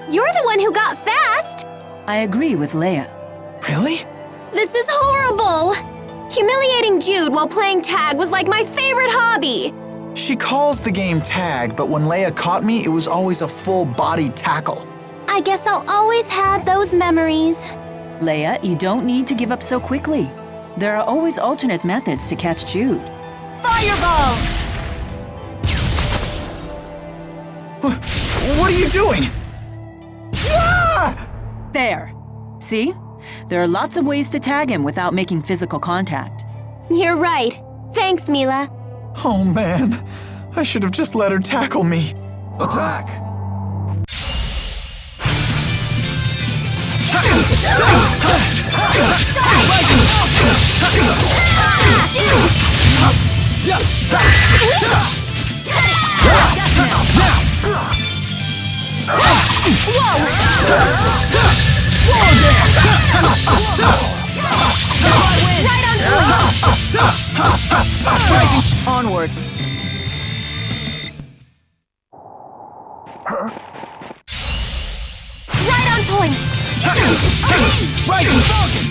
You're the one who got fast! I agree with Leia. Really? This is horrible! Humiliating Jude while playing tag was like my favorite hobby! She calls the game tag, but when Leia caught me, it was always a full-body tackle. I guess I'll always have those memories. Leia, you don't need to give up so quickly. There are always alternate methods to catch Jude. Fireball! What are you doing? There. See? There are lots of ways to tag him without making physical contact. You're right. Thanks, Milla. Oh man, I should have just let her tackle me. Attack! Onward. Right on point! Rising Falcon!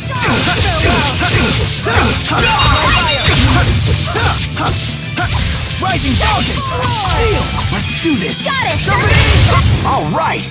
Rising Falcon! Steel! Let's do this! Got it! All right!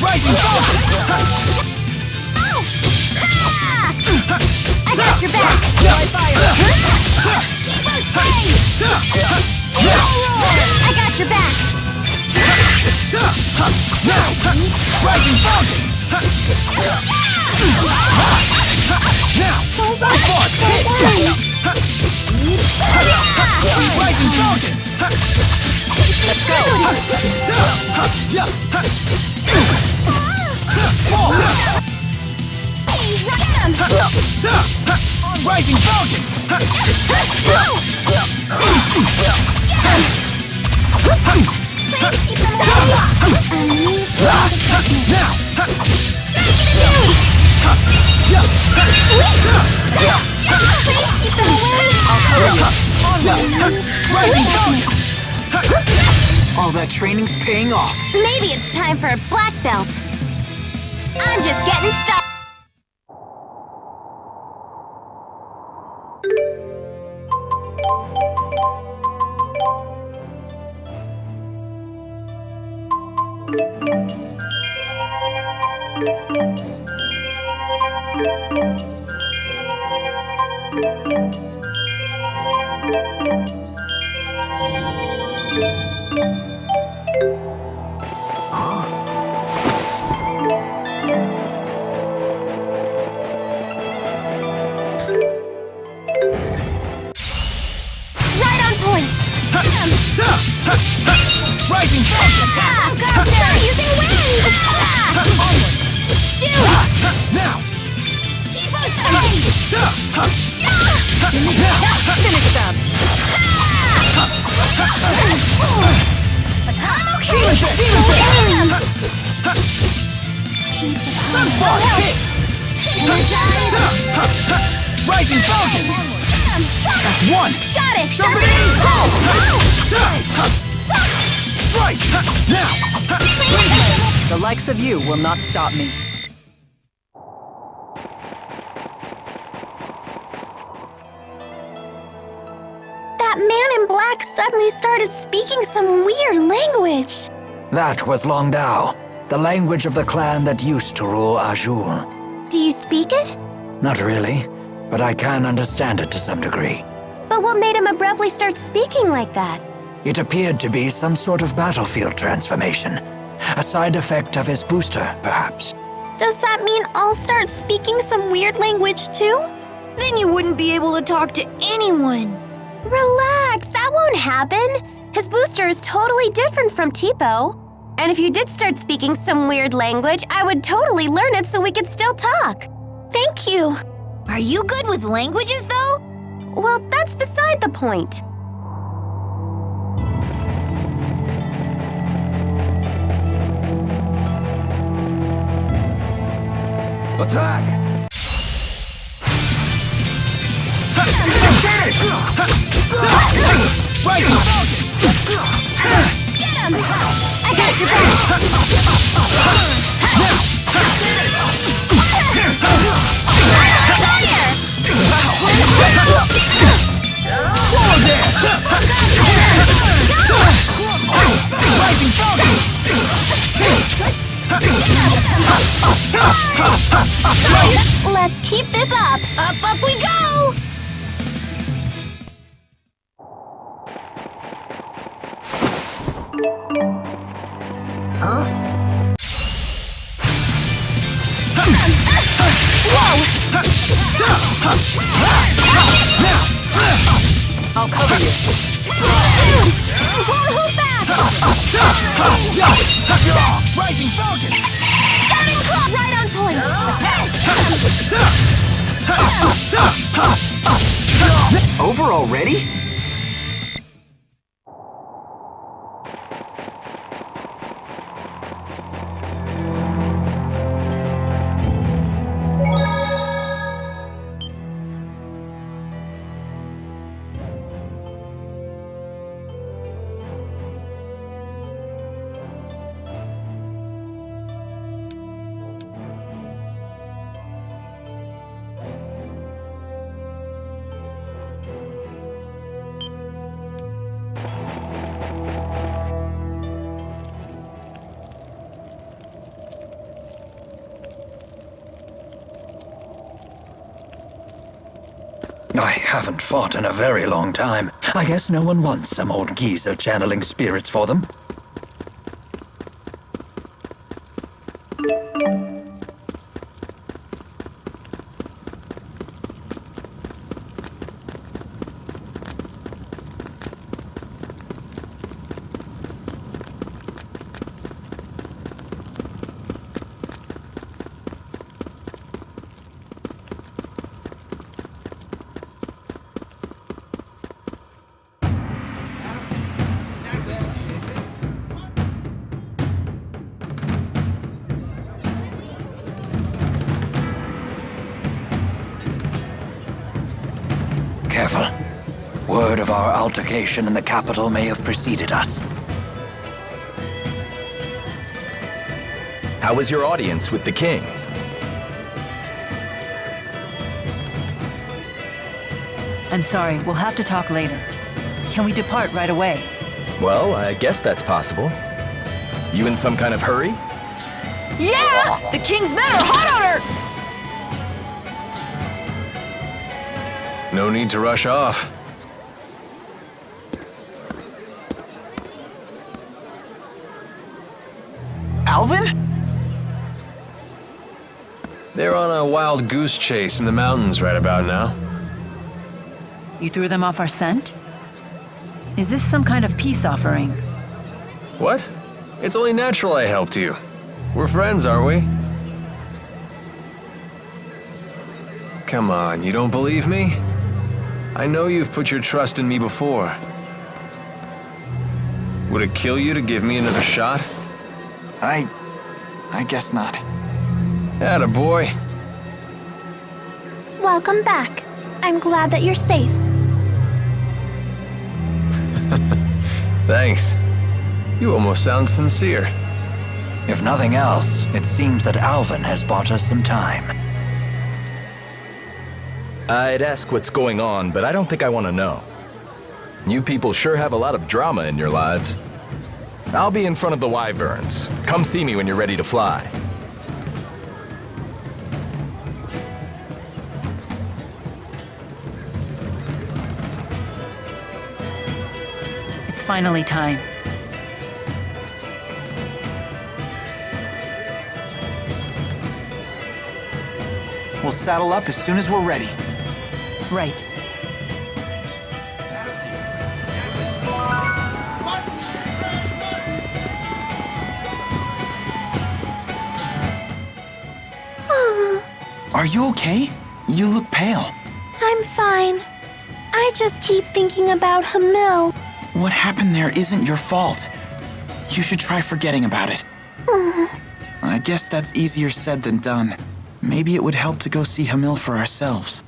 Rising Falcon! I got your back! I got your back! Rising Falcon! Now! Rising Falcon! Let's go! Rising Falcon! All that training's paying off. Maybe it's time for a black belt. I'm just getting started. Rising Falcon! They're using wind! Now! Keep on fighting! Rising Falcon! That's one! Got it! Strike! Now! The likes of you will not stop me. That man in black suddenly started speaking some weird language. That was Longdao, the language of the clan that used to rule Azure. Do you speak it? Not really, but I can understand it to some degree. But what made him abruptly start speaking like that? It appeared to be some sort of battlefield transformation. A side effect of his booster, perhaps. Does that mean I'll start speaking some weird language too? Then you wouldn't be able to talk to anyone. Relax, that won't happen. His booster is totally different from Tipo. And if you did start speaking some weird language, I would totally learn it so we could still talk. Thank you. Are you good with languages, though? Well, that's beside the point. Attack! Get him! I got your back! Let's keep this up! Up we go! I'll cover you. Won't hold back! Rising Falcon! Stunning claw! Right on point! Over already? I haven't fought in a very long time. I guess no one wants some old geezer channeling spirits for them. Careful. Word of our altercation in the capital may have preceded us. How was your audience with the king? I'm sorry, we'll have to talk later. Can we depart right away? Well, I guess that's possible. You in some kind of hurry? Yeah! The king's men are hot on her! No need to rush off. Alvin? They're on a wild goose chase in the mountains right about now. You threw them off our scent? Is this some kind of peace offering? What? It's only natural I helped you. We're friends, aren't we? Come on, you don't believe me? I know you've put your trust in me before. Would it kill you to give me another shot? I guess not. Atta boy. Welcome back. I'm glad that you're safe. Thanks. You almost sound sincere. If nothing else, it seems that Alvin has bought us some time. I'd ask what's going on, but I don't think I want to know. You people sure have a lot of drama in your lives. I'll be in front of the Wyverns. Come see me when you're ready to fly. It's finally time. We'll saddle up as soon as we're ready. Right. Are you okay? You look pale. I'm fine. I just keep thinking about Hamil. What happened there isn't your fault. You should try forgetting about it. I guess that's easier said than done. Maybe it would help to go see Hamil for ourselves.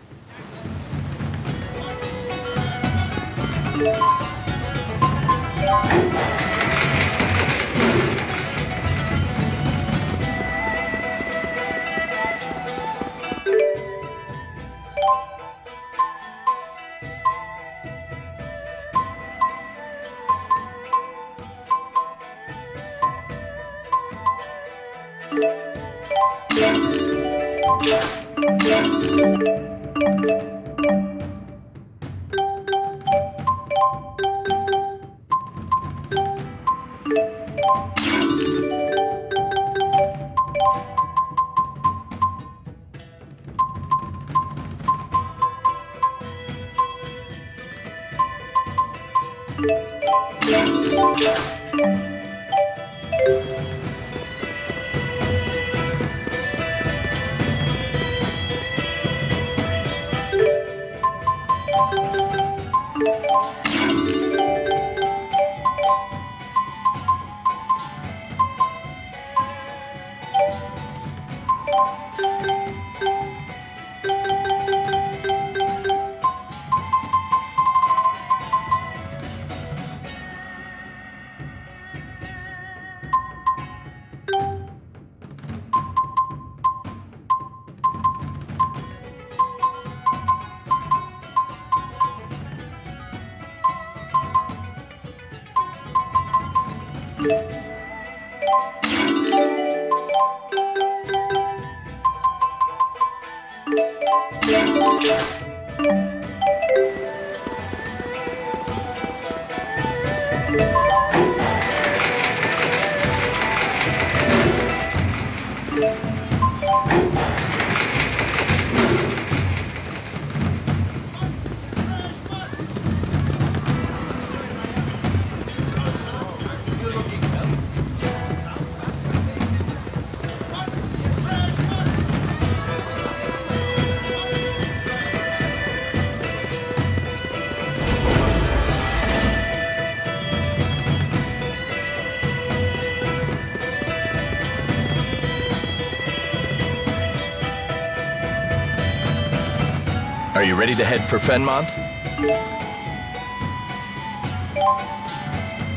Are you ready to head for Fenmont?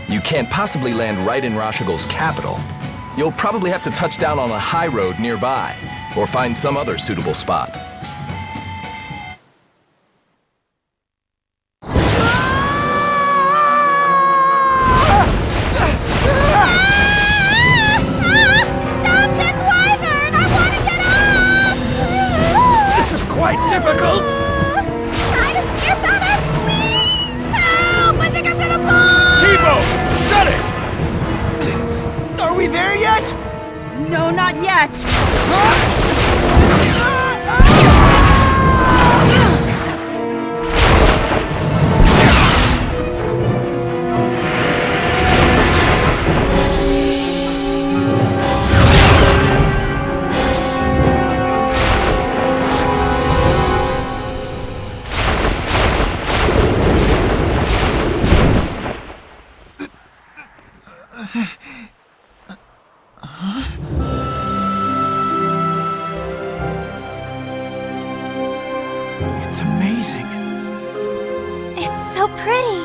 You can't possibly land right in Rashigal's capital. You'll probably have to touch down on a high road nearby, or find some other suitable spot. Stop this wyvern! I want to get off! This is quite difficult! Try to steer better, please! Help! I think I'm gonna fall! T-Bone, shut it! Are we there yet? No, not yet! amazing. It's so pretty.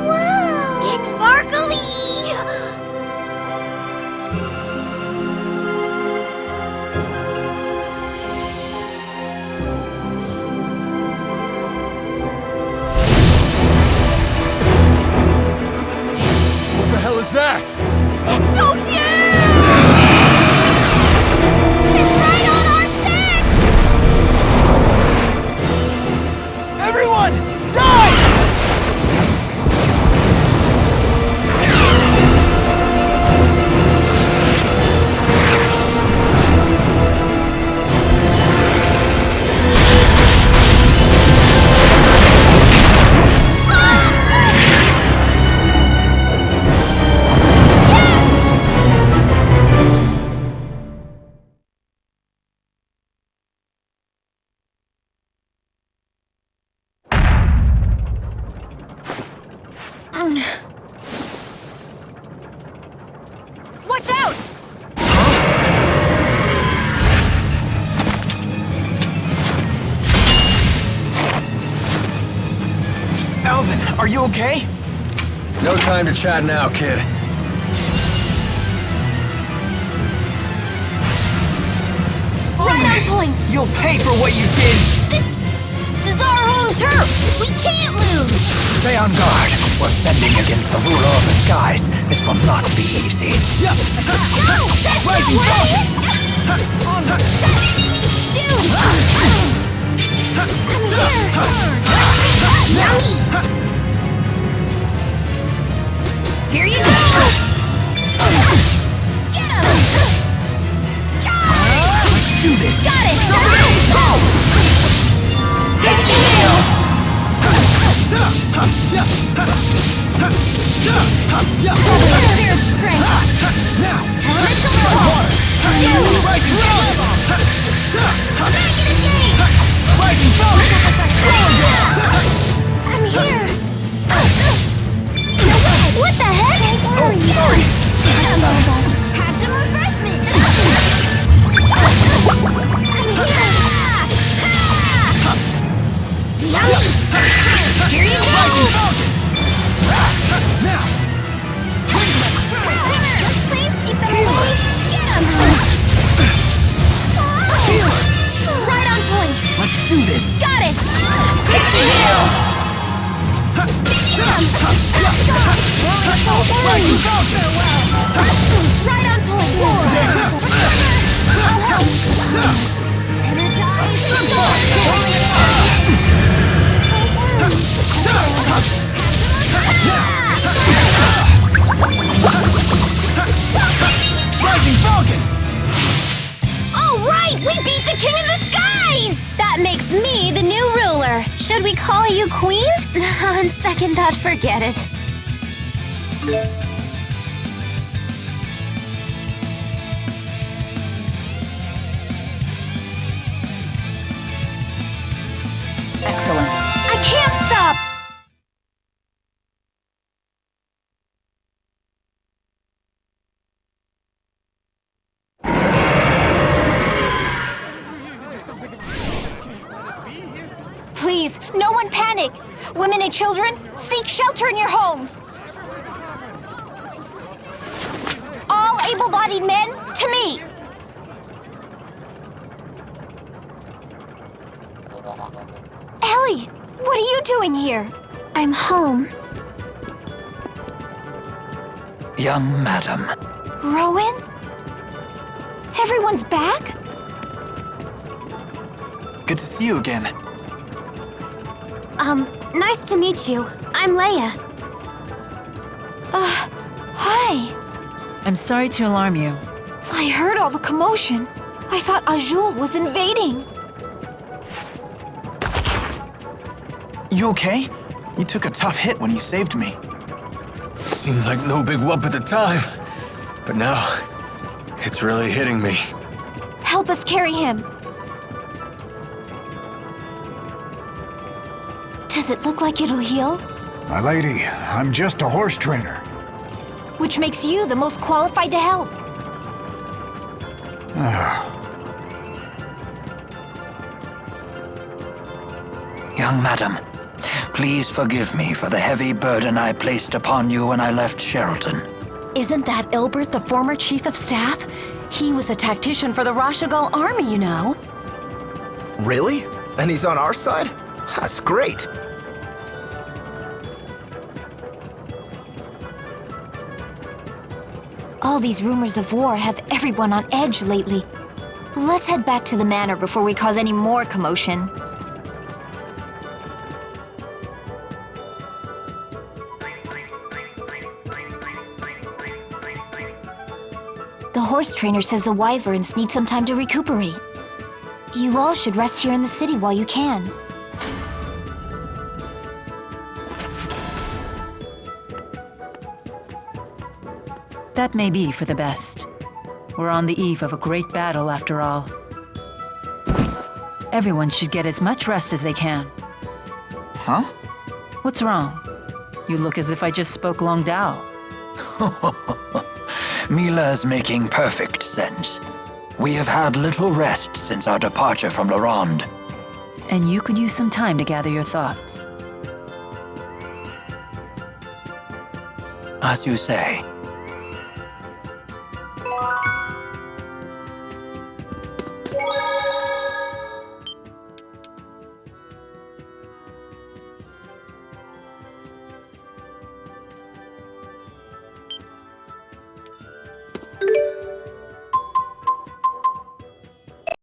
Wow! It's sparkly! What the hell is that? It's so huge! It's right on our six! Everyone, dive! Watch out! Alvin, are you okay? No time to chat now, kid. Right on point! You'll pay for what you did! This is our home turf! We can't lose! Stay on guard. We're fending against the ruler of the skies. This will not be easy. No! That's not way! Dude! Yummy! Here you go! Get him! Do this. Got it! Go! Take the heel! Spirit strength! Elemental roll! Back in the game! I'm here! No way! What the heck? Oh, sorry! Have some refreshment! I'm here! Yummy! Here you go! Please keep them away! Get him! Right on point! Let's do this. Got it! Get the heel! Right on point! Rising Falcon! All right! We beat the King of the Skies! That makes me the new ruler. Should we call you Queen? On second thought, forget it. Excellent. I can't stop! Please, no one panic! Women and children, seek shelter in your homes! All able-bodied men, to me! Ellie, what are you doing here? I'm home. Young madam. Rowan? Everyone's back? Good to see you again. Nice to meet you. I'm Leia. Hi. I'm sorry to alarm you. I heard all the commotion. I thought Azul was invading. You okay? You took a tough hit when you saved me. Seemed like no big whoop at the time, but now it's really hitting me. Help us carry him. Does it look like it'll heal? My lady, I'm just a horse trainer. Which makes you the most qualified to help. Young madam, please forgive me for the heavy burden I placed upon you when I left Sheralton. Isn't that Ilbert, the former chief of staff? He was a tactician for the Rashagal army, you know. Really? And he's on our side? That's great. All these rumors of war have everyone on edge lately. Let's head back to the manor before we cause any more commotion. The horse trainer says the wyverns need some time to recuperate. You all should rest here in the city while you can. That may be for the best. We're on the eve of a great battle, after all. Everyone should get as much rest as they can. Huh? What's wrong? You look as if I just spoke Long Dao. Milla's making perfect sense. We have had little rest since our departure from La Ronde. And you could use some time to gather your thoughts. As you say.